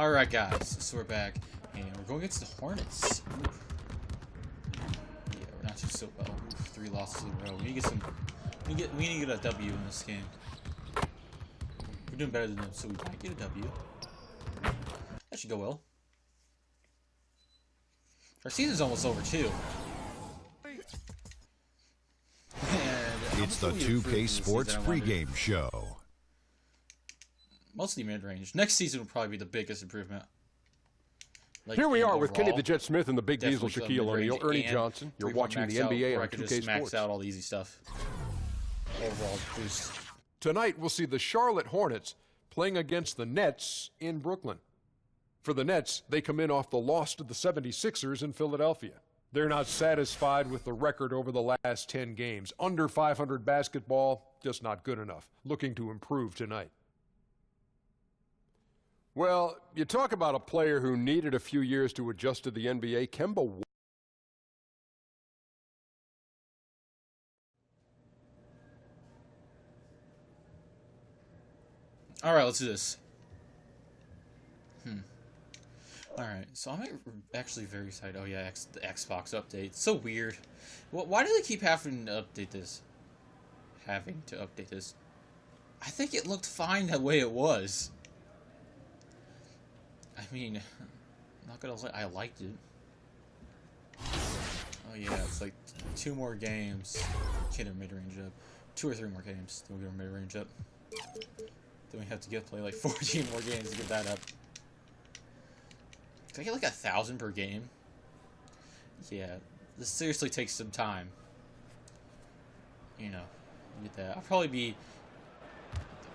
Alright guys, so we're back, and we're going against the Hornets. Oof. Yeah, we're not doing so well. Oof, 3 losses in a row. We need to get some. We need to get a W in this game. We're doing better than them, so we might get a W. That should go well. Our season's almost over too. And it's the 2K Sports pregame show. Mostly mid-range. Next season will probably be the biggest improvement. Like here we are with Kenny the Jet Smith and the Big Diesel Shaquille O'Neal, Ernie Johnson. You're watching the NBA on 2K Sports. Max out all the easy stuff. Overall boost. Tonight we'll see the Charlotte Hornets playing against the Nets in Brooklyn. For the Nets, they come in off the loss to the 76ers in Philadelphia. They're not satisfied with the record over the last 10 games. Under 500 basketball, just not good enough. Looking to improve tonight. Well, you talk about a player who needed a few years to adjust to the NBA. Kemba. All right, let's do this. All right, so I'm actually very excited. Oh yeah, the Xbox update. It's so weird. Why do they keep having to update this? I think it looked fine the way it was. I mean, I'm not gonna lie, I liked it. Oh yeah, it's like 2 more games. Get our mid-range up. 2 or 3 more games. Then we'll get our mid-range up. Then we have to play like 14 more games to get that up. Can I get like 1,000 per game? Yeah, this seriously takes some time. You know, get that. I'll probably be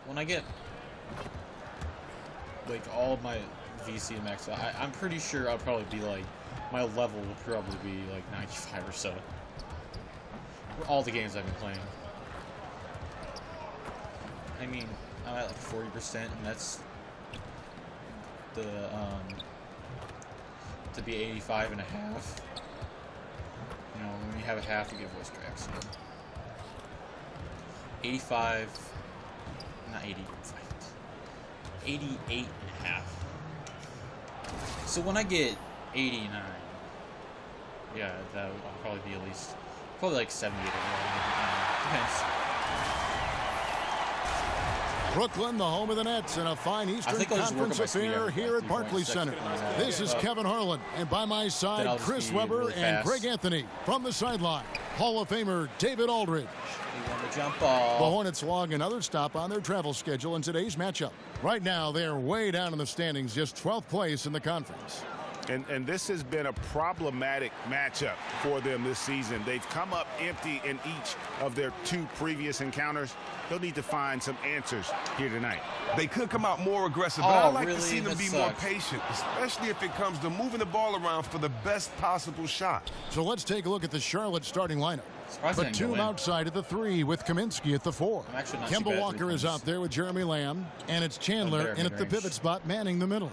when I get like all of my VC and max. I'm pretty sure I'll probably be like my level will probably be like 95 or so. For all the games I've been playing. I mean, I'm at like 40%, and that's the to be 85 and a half. You know, when you have a half, you get voice cracks. So 85, not 85, 88 and a half. So when I get 89, yeah, that will probably be at least, probably like 78 overall. Depends. Brooklyn, the home of the Nets, in a fine Eastern Conference affair here at Barclays Center. This is Kevin Harlan, and by my side, Chris Webber and Greg Anthony. From the sideline, Hall of Famer David Aldridge. The jump ball. The Hornets log another stop on their travel schedule in today's matchup. Right now, they're way down in the standings, just 12th place in the conference. And this has been a problematic matchup for them this season. They've come up empty in each of their 2 previous encounters. They'll need to find some answers here tonight. They could come out more aggressive, but I'd like really? to see them be more patient, especially if it comes to moving the ball around for the best possible shot. So let's take a look at the Charlotte starting lineup. Batum outside at the 3 with Kaminsky at the 4. Kemba Walker is out there with Jeremy Lamb, and it's Chandler in at the pivot spot manning the middle.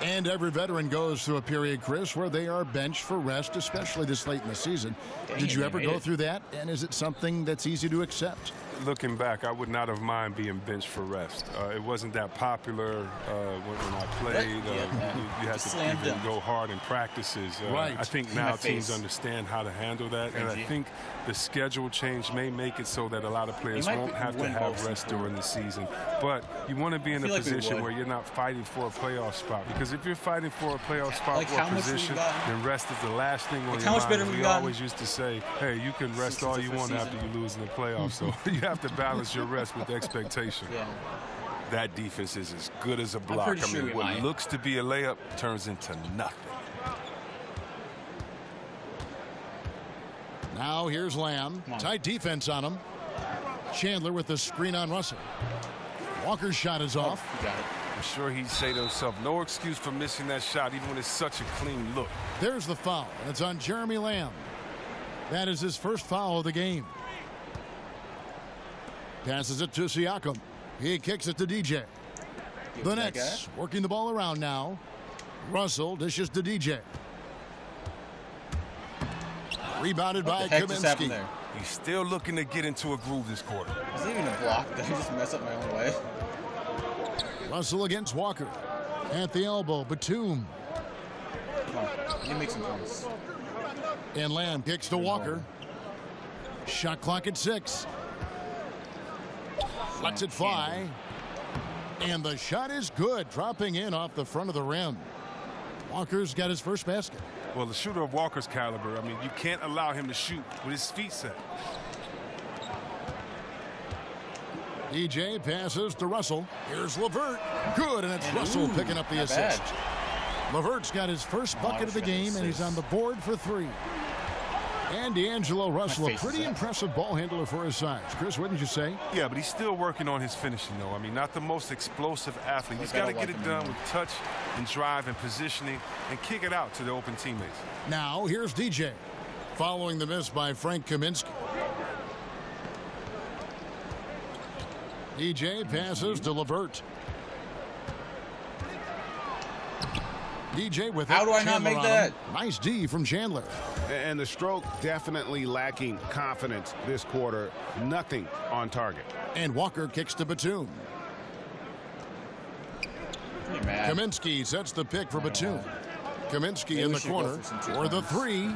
And every veteran goes through a period, Chris, where they are benched for rest, especially this late in the season. Did you ever go through that? And is it something that's easy to accept? Looking back, I would not have mind being benched for rest. It wasn't that popular when I played. You had to even go hard in practices. Right. I think now teams understand how to handle that, and I think the schedule change may make it so that a lot of players won't have to have rest during the season. But you want to be in a position where you're not fighting for a playoff spot, because if you're fighting for a playoff spot or a position, then rest is the last thing on your mind. We always used to say, hey, you can rest all you want after you lose in the playoffs. So you have to balance your rest with expectation. That defense is as good as a block. I mean, what looks to be a layup turns into nothing. Now here's Lamb. Tight defense on him. Chandler with the screen on Russell. Walker's shot is off. I'm sure he'd say to himself, no excuse for missing that shot, even when it's such a clean look. There's the foul, and it's on Jeremy Lamb. That is his first foul of the game. Passes it to Siakam. He kicks it to DJ. The Nets working the ball around now. Russell dishes to DJ. Rebounded by Kaminsky. He's still looking to get into a groove this quarter. Is it even a block? Did I just mess up my own way? Russell against Walker. At the elbow, Batum. Come on. You make some points. And Lamb kicks to Walker. Shot clock at 6. Lets it fly. And the shot is good, dropping in off the front of the rim. Walker's got his first basket. Well, the shooter of Walker's caliber, I mean, you can't allow him to shoot with his feet set. DJ passes to Russell. Here's LeVert. Good, and it's Russell picking up the assist. LeVert's got his first bucket of the game, and he's on the board for 3. And D'Angelo Russell, a pretty impressive ball handler for his size. Chris, wouldn't you say? Yeah, but he's still working on his finishing, though. I mean, not the most explosive athlete. He's got to get it done with touch and drive and positioning and kick it out to the open teammates. Now, here's DJ, following the miss by Frank Kaminsky. DJ passes to LeVert. DJ with it. How do I not make that? Nice D from Chandler. And the stroke definitely lacking confidence this quarter. Nothing on target. And Walker kicks to Batum. Kaminsky sets the pick for Batum. Kaminsky in the corner for the 3.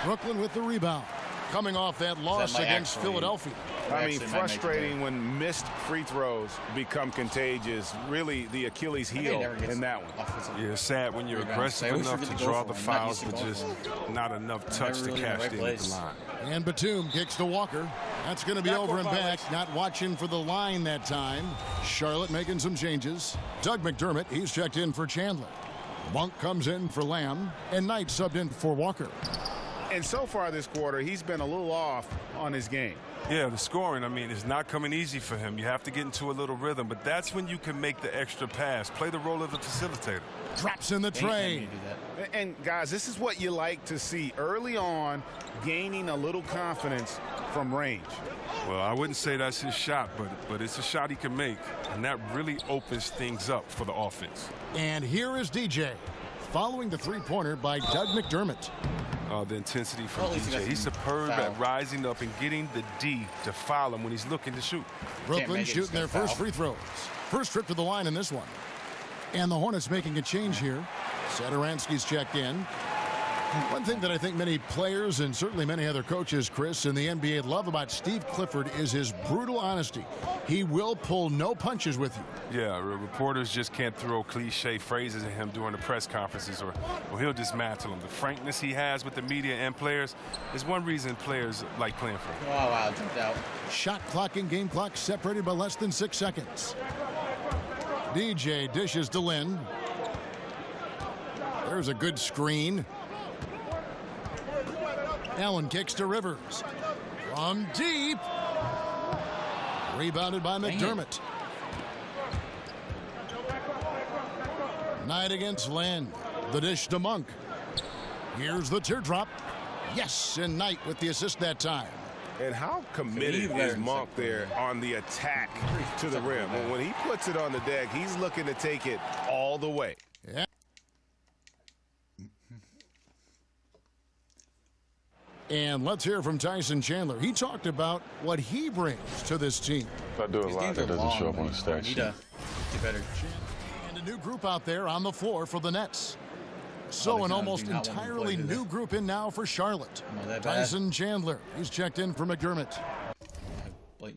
Brooklyn with the rebound. Coming off that loss against Philadelphia. I mean, frustrating when missed free throws become contagious. Really, the Achilles heel in that one. Yeah, sad when you're aggressive enough to draw the fouls, but just not enough touch to cash in at the line. And Batum kicks to Walker. That's going to be over and back. Not watching for the line that time. Charlotte making some changes. Doug McDermott, he's checked in for Chandler. Monk comes in for Lamb. And Knight subbed in for Walker. And so far this quarter, he's been a little off on his game. Yeah, the scoring, I mean, is not coming easy for him. You have to get into a little rhythm, but that's when you can make the extra pass. Play the role of the facilitator. Drops in the tray. And, guys, this is what you like to see early on, gaining a little confidence from range. Well, I wouldn't say that's his shot, but it's a shot he can make, and that really opens things up for the offense. And here is DJ, following the three-pointer by Doug McDermott. The intensity from DJ. He's superb at rising up and getting the D to foul him when he's looking to shoot. Brooklyn shooting their first free throws. First trip to the line in this one. And the Hornets making a change here. Satoransky's checked in. One thing that I think many players and certainly many other coaches, Chris, in the NBA love about Steve Clifford is his brutal honesty. He will pull no punches with you. Yeah, reporters just can't throw cliche phrases at him during the press conferences or he'll dismantle them. The frankness he has with the media and players is one reason players like playing for him. Oh, wow, jumped out. Shot clock and game clock separated by less than 6 seconds. DJ dishes to Lynn. There's a good screen. Allen kicks to Rivers. From deep. Rebounded by McDermott. Knight against Land. The dish to Monk. Here's the teardrop. Yes, and Knight with the assist that time. And how committed is Monk there on the attack to the rim? When he puts it on the deck, he's looking to take it all the way. Yeah. And let's hear from Tyson Chandler. He talked about what he brings to this team. I do a lot that doesn't show up on the stat sheet. Get better. And a new group out there on the floor for the Nets. So an almost entirely new group in now for Charlotte. Tyson Chandler. He's checked in for McDermott.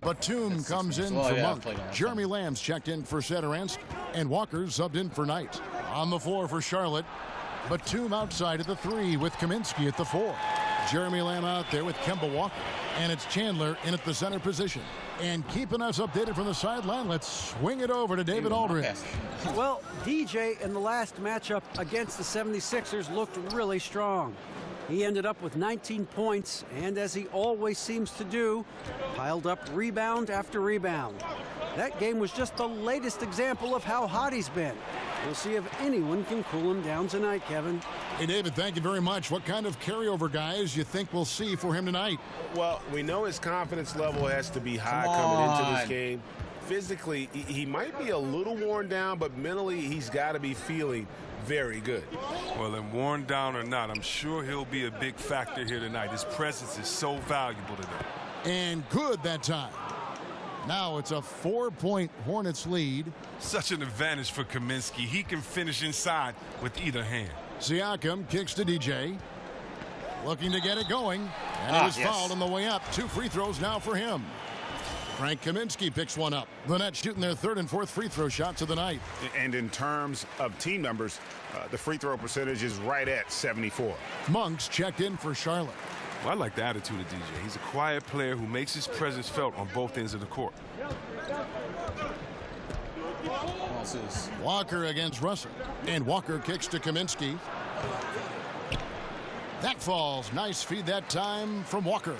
Batum comes in for Monk. Jeremy Lamb's checked in for Satoransky. And Walker's subbed in for Knight. On the floor for Charlotte. Batum outside at the 3 with Kaminsky at the 4. Jeremy Lamb out there with Kemba Walker. And it's Chandler in at the center position. And keeping us updated from the sideline, let's swing it over to David Aldridge. Well, DJ in the last matchup against the 76ers looked really strong. He ended up with 19 points, and as he always seems to do, piled up rebound after rebound. That game was just the latest example of how hot he's been. We'll see if anyone can cool him down tonight, Kevin. Hey, David, thank you very much. What kind of carryover guys you think we'll see for him tonight? Well, we know his confidence level has to be high coming into this game. Physically, he might be a little worn down, but mentally, he's got to be feeling very good. Well, and worn down or not, I'm sure he'll be a big factor here tonight. His presence is so valuable today. And good that time. Now it's a 4-point Hornets lead. Such an advantage for Kaminsky. He can finish inside with either hand. Siakam kicks to DJ. Looking to get it going. And he was fouled on the way up. 2 free throws now for him. Frank Kaminsky picks one up. The Nets shooting their 3rd and 4th free throw shots of the night. And in terms of team numbers, the free throw percentage is right at 74. Monks checked in for Charlotte. Well, I like the attitude of DJ. He's a quiet player who makes his presence felt on both ends of the court. Walker against Russell. And Walker kicks to Kaminsky. That falls. Nice feed that time from Walker.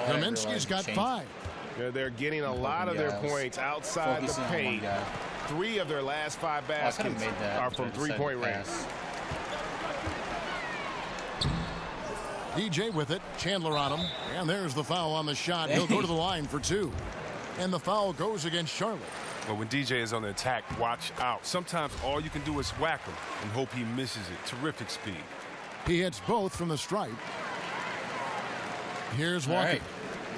Kaminsky's got 5. They're getting a lot of their points outside the paint. 3 of their last 5 baskets are from 3-point range. DJ with it. Chandler on him. And there's the foul on the shot. He'll go to the line for 2. And the foul goes against Charlotte. But when DJ is on the attack, watch out. Sometimes all you can do is whack him and hope he misses it. Terrific speed. He hits both from the stripe. Here's Walker. Right.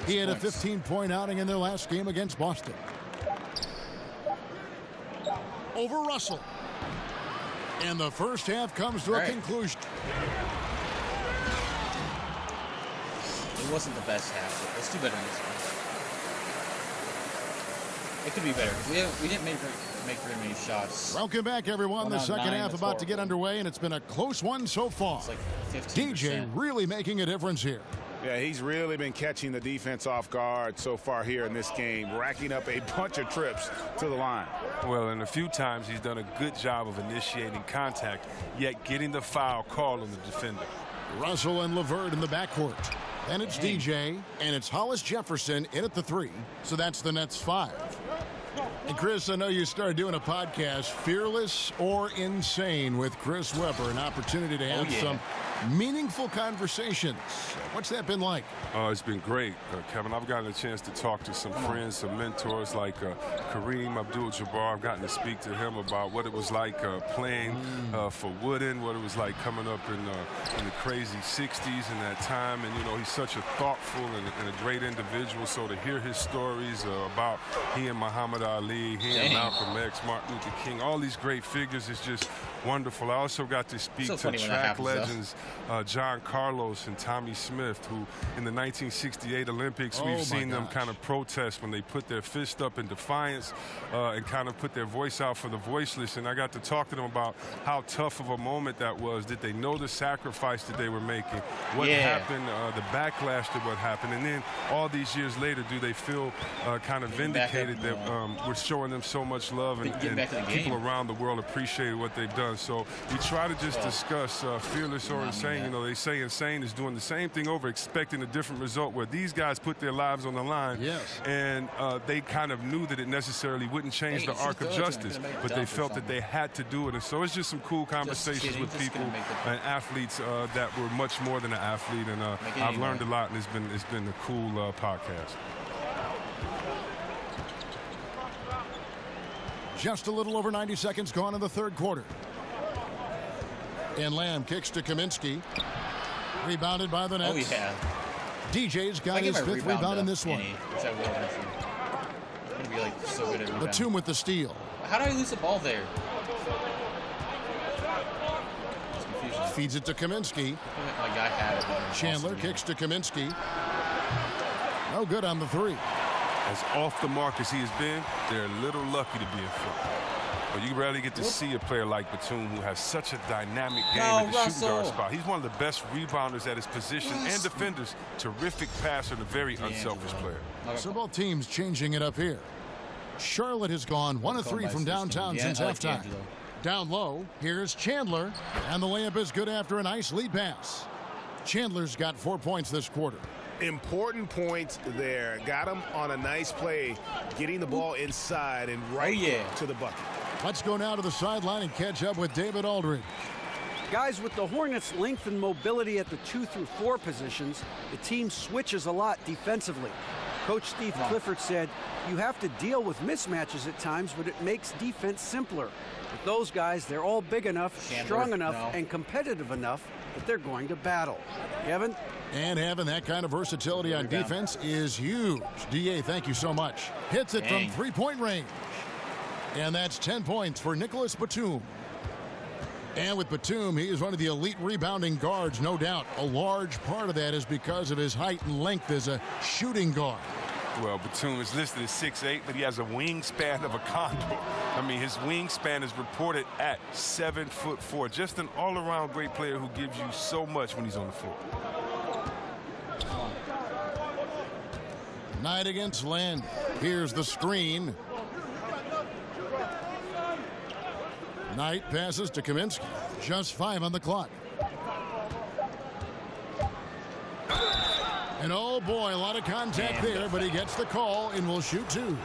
He had a 15-point outing in their last game against Boston. Over Russell. And the first half comes to a conclusion. It wasn't the best half. Let's do better in this one. It could be better. We didn't make very many shots. Welcome back, everyone. The second half about to get underway, and it's been a close one so far. It's like 15%. DJ really making a difference here. Yeah, he's really been catching the defense off guard so far here in this game, racking up a bunch of trips to the line. Well, and a few times he's done a good job of initiating contact, yet getting the foul call on the defender. Russell and LeVert in the backcourt. Then it's DJ, and it's Hollis Jefferson in at the 3. So that's the Nets 5. And Chris, I know you started doing a podcast, Fearless or Insane, with Chris Webber, an opportunity to have some meaningful conversations. What's that been like? Oh, it's been great, Kevin. I've gotten a chance to talk to some friends, some mentors like Kareem Abdul-Jabbar. I've gotten to speak to him about what it was like playing for Wooden, what it was like coming up in the crazy 60s in that time. And, you know, he's such a thoughtful and a great individual. So to hear his stories about he and Muhammad Ali, he and Malcolm X, Martin Luther King, all these great figures is just wonderful. I also got to speak to track legends John Carlos and Tommy Smith, who in the 1968 Olympics, we've seen them kind of protest when they put their fist up in defiance and kind of put their voice out for the voiceless. And I got to talk to them about how tough of a moment that was. Did they know the sacrifice that they were making? What happened, the backlash to what happened? And then all these years later, do they feel kind of vindicated that we're showing them so much love and people around the world appreciate what they've done? So we try to just discuss fearless or insane. You know, they say insane is doing the same thing over, expecting a different result, where these guys put their lives on the line. And they kind of knew that it necessarily wouldn't change the arc of justice, but they felt that they had to do it. And so it's just some cool conversations with people and athletes that were much more than an athlete. And I've learned a lot, and it's been a cool podcast. Just a little over 90 seconds gone in the third quarter. And Lamb kicks to Kaminsky. Rebounded by the Nets. DJ's got his 5th rebound in this one. Batum with the steal. How did I lose the ball there? Feeds it to Kaminsky. Chandler kicks to Kaminsky. No good on the 3. As off the mark as he has been, they're a little lucky to be in front. But you rarely get to see a player like Batum, who has such a dynamic game at the shooting guard spot. He's one of the best rebounders at his position and defenders. Terrific passer and a very unselfish player. So both teams changing it up here. Charlotte has gone 1 of 3 from downtown since halftime. Down low, here's Chandler, and the layup is good after a nice lead pass. Chandler's got 4 points this quarter. Important points there. Got him on a nice play, getting the ball inside and to the bucket. Let's go now to the sideline and catch up with David Aldridge. Guys, with the Hornets' length and mobility at the 2 through 4 positions, the team switches a lot defensively. Coach Steve Clifford said, you have to deal with mismatches at times, but it makes defense simpler. With those guys, they're all big enough, strong enough, and competitive enough that they're going to battle. Kevin? And having that kind of versatility on defense is huge. D.A., thank you so much. Hits it from three-point range. And that's 10 points for Nicholas Batum. And with Batum, he is one of the elite rebounding guards, no doubt. A large part of that is because of his height and length as a shooting guard. Well, Batum is listed as 6'8", but he has a wingspan of a condor. I mean, his wingspan is reported at 7'4". Just an all-around great player who gives you so much when he's on the floor. Knight against Lynn. Here's the screen. Knight passes to Kaminsky. Just 5 on the clock. And oh boy, a lot of contact there, but he gets the call and will shoot 2.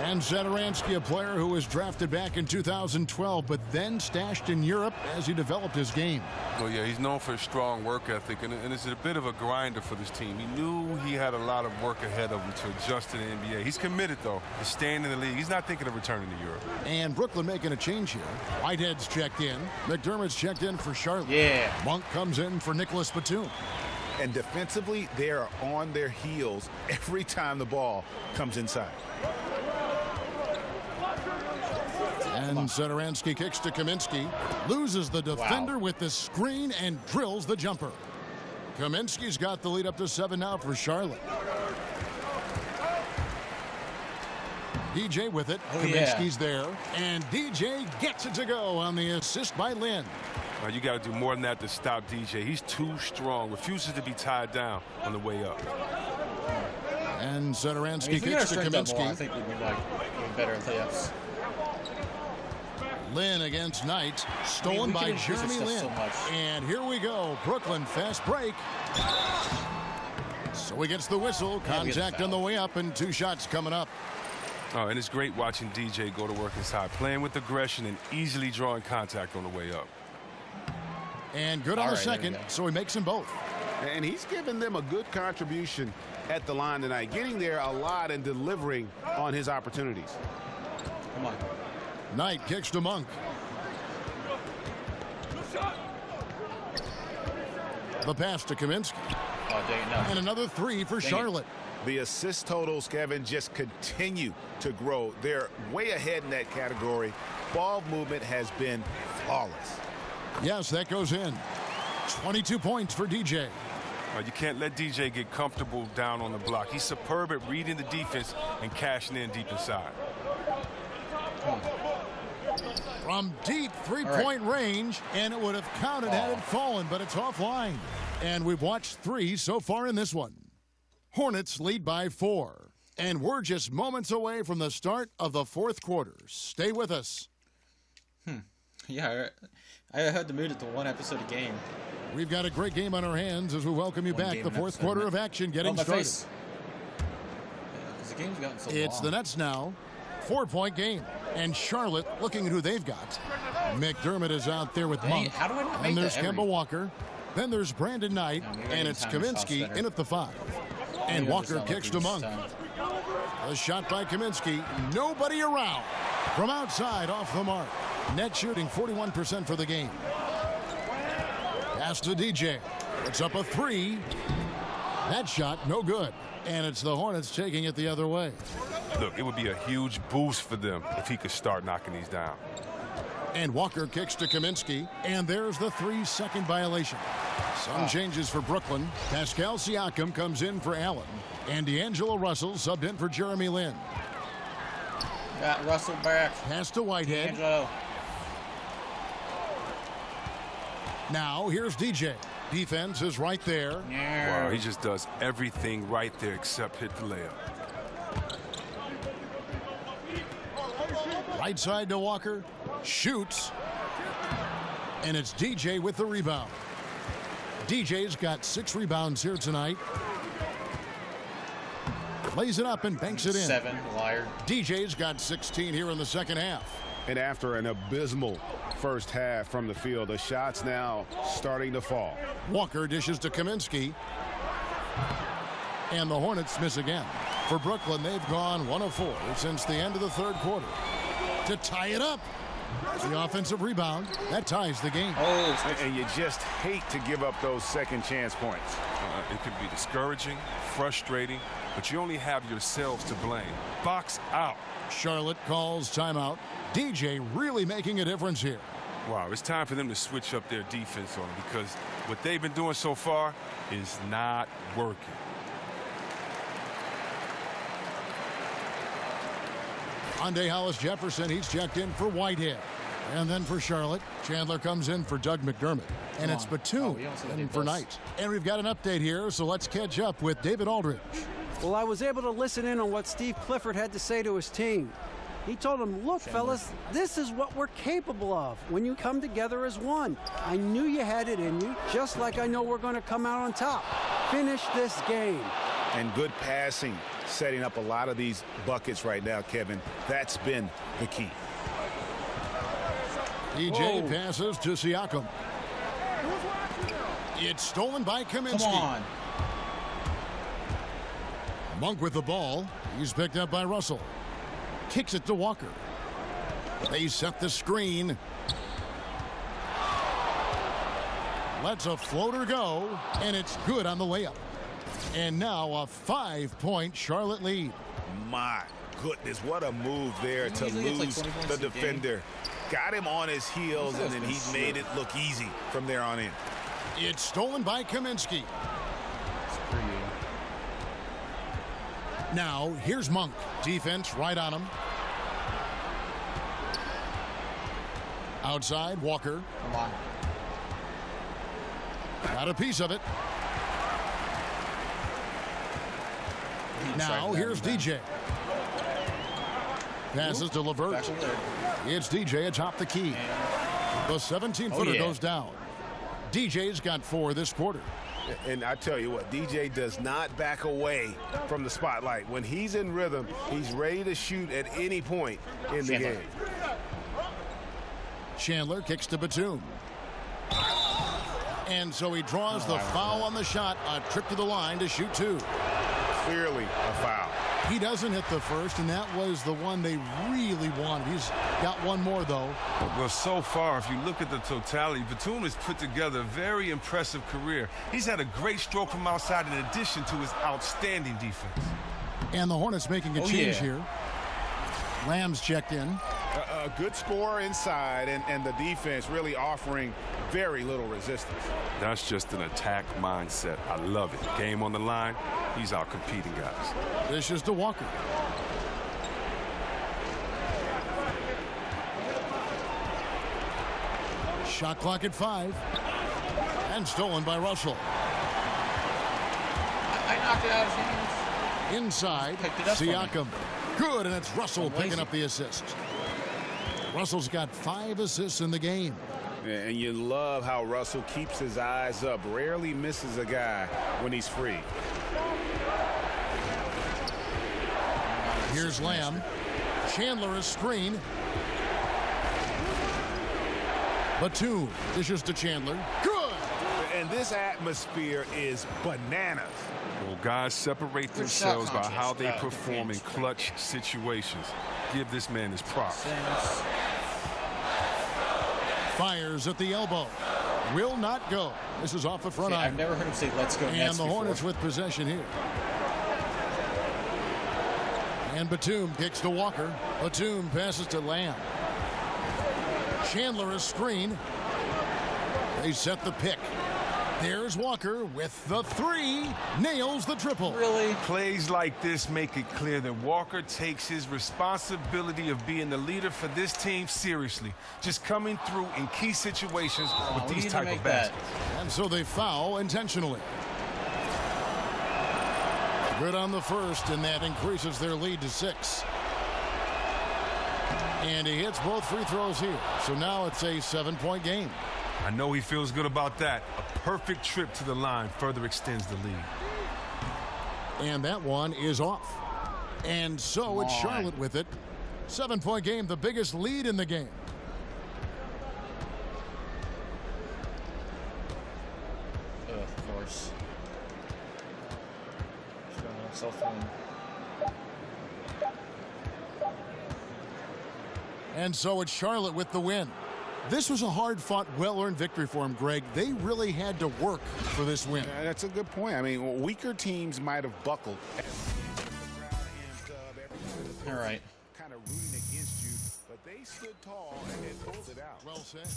And Satoransky, a player who was drafted back in 2012, but then stashed in Europe as he developed his game. Well, yeah, he's known for his strong work ethic, and it's a bit of a grinder for this team. He knew he had a lot of work ahead of him to adjust to the NBA. He's committed, though, to staying in the league. He's not thinking of returning to Europe. And Brooklyn making a change here. Whitehead's checked in. McDermott's checked in for Charlotte. Yeah. Monk comes in for Nicholas Batum. And defensively, they are on their heels every time the ball comes inside. And Satoransky kicks to Kaminsky. Loses the defender with the screen and drills the jumper. Kaminsky's got the lead up to 7 now for Charlotte. DJ with it. Kaminsky's there. And DJ gets it to go on the assist by Lynn. You got to do more than that to stop DJ. He's too strong. Refuses to be tied down on the way up. And Satoransky kicks to Kaminsky. I think we'd be like better layups. Lynn against Knight. Stolen by Jeremy Lin. So and here we go. Brooklyn fast break. So he gets the whistle. Contact on the way up and 2 shots coming up. Oh, and it's great watching DJ go to work inside, playing with aggression and easily drawing contact on the way up. And good on the second, so he makes them both. And he's given them a good contribution at the line tonight, getting there a lot and delivering on his opportunities. Come on. Knight kicks to Monk. The pass to Kaminsky. Oh, dang it, no. And another 3 for Charlotte. The assist totals, Kevin, just continue to grow. They're way ahead in that category. Ball movement has been flawless. Yes, that goes in. 22 points for DJ. You can't let DJ get comfortable down on the block. He's superb at reading the defense and cashing in deep inside. From deep three-point range, and it would have counted had it fallen, but it's offline. And we've watched 3 so far in this one. Hornets lead by 4. And we're just moments away from the start of the 4th quarter. Stay with us. Yeah, I had to move it to 1 episode a game. We've got a great game on our hands as we welcome you back. The 4th quarter of action getting started. The game's gotten so it's long. The Nets now. 4-point game. And Charlotte looking at who they've got. McDermott is out there with Monk. How do I not make and there's that Kemba Walker. Then there's Brandon Knight. And it's Kaminsky in at the 5. And Walker kicks to Monk. A shot by Kaminsky. Nobody around. From outside, off the mark. Net shooting 41% for the game. Pass to DJ. It's up a 3. That shot, no good. And it's the Hornets taking it the other way. Look, it would be a huge boost for them if he could start knocking these down. And Walker kicks to Kaminsky. And there's the 3-second violation. Some changes for Brooklyn. Pascal Siakam comes in for Allen. And D'Angelo Russell subbed in for Jeremy Lin. Got Russell back. Pass to Whitehead. D'Angelo. Now here's DJ. Defense is right there. Wow, he just does everything right there except hit the layup. Right side to Walker. Shoots. And it's DJ with the rebound. DJ's got 6 rebounds here tonight. Lays it up and banks it in. 7, liar. DJ's got 16 here in the second half. And after an abysmal first half from the field, the shots now starting to fall. Walker dishes to Kaminsky. And the Hornets miss again. For Brooklyn, they've gone 1 of 4 since the end of the 3rd quarter. To tie it up. The offensive rebound. That ties the game. Oh, and you just hate to give up those second chance points. It can be discouraging, frustrating, but you only have yourselves to blame. Box out. Charlotte calls timeout. DJ really making a difference here. Wow, it's time for them to switch up their defense on them because what they've been doing so far is not working. Andre Hollis-Jefferson, he's checked in for Whitehead. And then for Charlotte, Chandler comes in for Doug McDermott. And it's Batum in for Knight. And we've got an update here, so let's catch up with David Aldridge. Well, I was able to listen in on what Steve Clifford had to say to his team. He told them, look, fellas, this is what we're capable of when you come together as one. I knew you had it in you, just like I know we're going to come out on top. Finish this game. And good passing, setting up a lot of these buckets right now, Kevin. That's been the key. DJ passes to Siakam. It's stolen by Kaminsky. Come on. Monk with the ball. He's picked up by Russell. Kicks it to Walker. They set the screen. Lets a floater go, and it's good on the layup. And now a 5-point Charlotte lead. My goodness, what a move there to lose the defender. Got him on his heels, and then he made it look easy from there on in. It's stolen by Kaminsky. Now, here's Monk. Defense right on him. Outside, Walker. Come on. Got a piece of it. Now, here's DJ. Passes to LeVert. It's DJ atop the key. The 17-footer goes down. DJ's got 4 this quarter. And I tell you what, DJ does not back away from the spotlight. When he's in rhythm, he's ready to shoot at any point in the game. Chandler kicks to Batum. And so he draws the foul on the shot. A trip to the line to shoot 2. Clearly a foul. He doesn't hit the first, and that was the one they really wanted. He's got one more, though. Well, so far, if you look at the totality, Batum has put together a very impressive career. He's had a great stroke from outside in addition to his outstanding defense. And the Hornets making a change here. Lamb's checked in. A good score inside, and the defense really offering very little resistance. That's just an attack mindset. I love it. Game on the line, he's out competing guys. This is to Walker. Shot clock at 5. And stolen by Russell. I knocked it out of his hands. Inside, Siakam. Good, and it's Russell picking up the assist. Russell's got 5 assists in the game. Yeah, and you love how Russell keeps his eyes up. Rarely misses a guy when he's free. Here's Lamb. Chandler is screen. Batum dishes to Chandler. Good! And this atmosphere is bananas. Well, guys separate themselves by how they perform in clutch situations. Give this man his props. Fires at the elbow. Will not go. This is off the front iron. I've never heard him say let's go. And the Hornets with possession here. And Batum kicks to Walker. Batum passes to Lamb. Chandler is screen. They set the pick. There's Walker with the 3. Nails the triple. Really? Plays like this make it clear that Walker takes his responsibility of being the leader for this team seriously. Just coming through in key situations with these type of baskets. And so they foul intentionally. Good on the first, and that increases their lead to 6. And he hits both free throws here. So now it's a 7-point game. I know he feels good about that. A perfect trip to the line further extends the lead. And that one is off. And so it's Charlotte with it. 7-point game, the biggest lead in the game. Of course. Cell phone. And so it's Charlotte with the win. This was a hard-fought, well-earned victory for him, Greg. They really had to work for this win. That's a good point. I mean, weaker teams might have buckled. All right. Kind of rooting against you, but they stood tall and then pulled it out. Well said.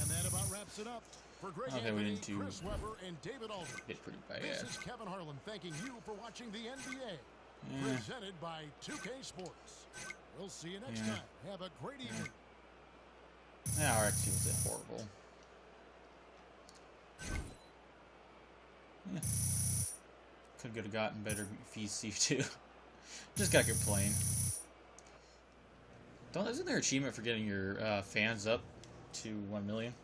And that about wraps it up. For Greg Okay, Anthony, we didn't do Chris Webber, and David Aldridge. Hit pretty bad. This is Kevin Harlan thanking you for watching the NBA. Presented by 2K Sports. We'll see you next time. Have a great evening. Yeah, our XP was horrible. Yeah. Could have gotten better VC too. Just gotta complain. Isn't there an achievement for getting your fans up to 1 million?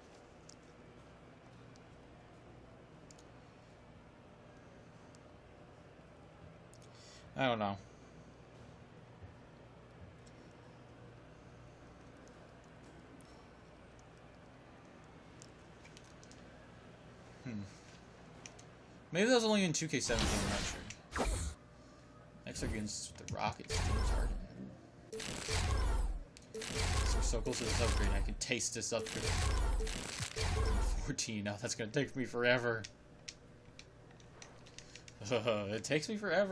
I don't know. Maybe that was only in 2K17, I'm not sure. Next against the Rockets. So we're so close to this upgrade, I can taste this upgrade. 14, now that's gonna take me forever. It takes me forever.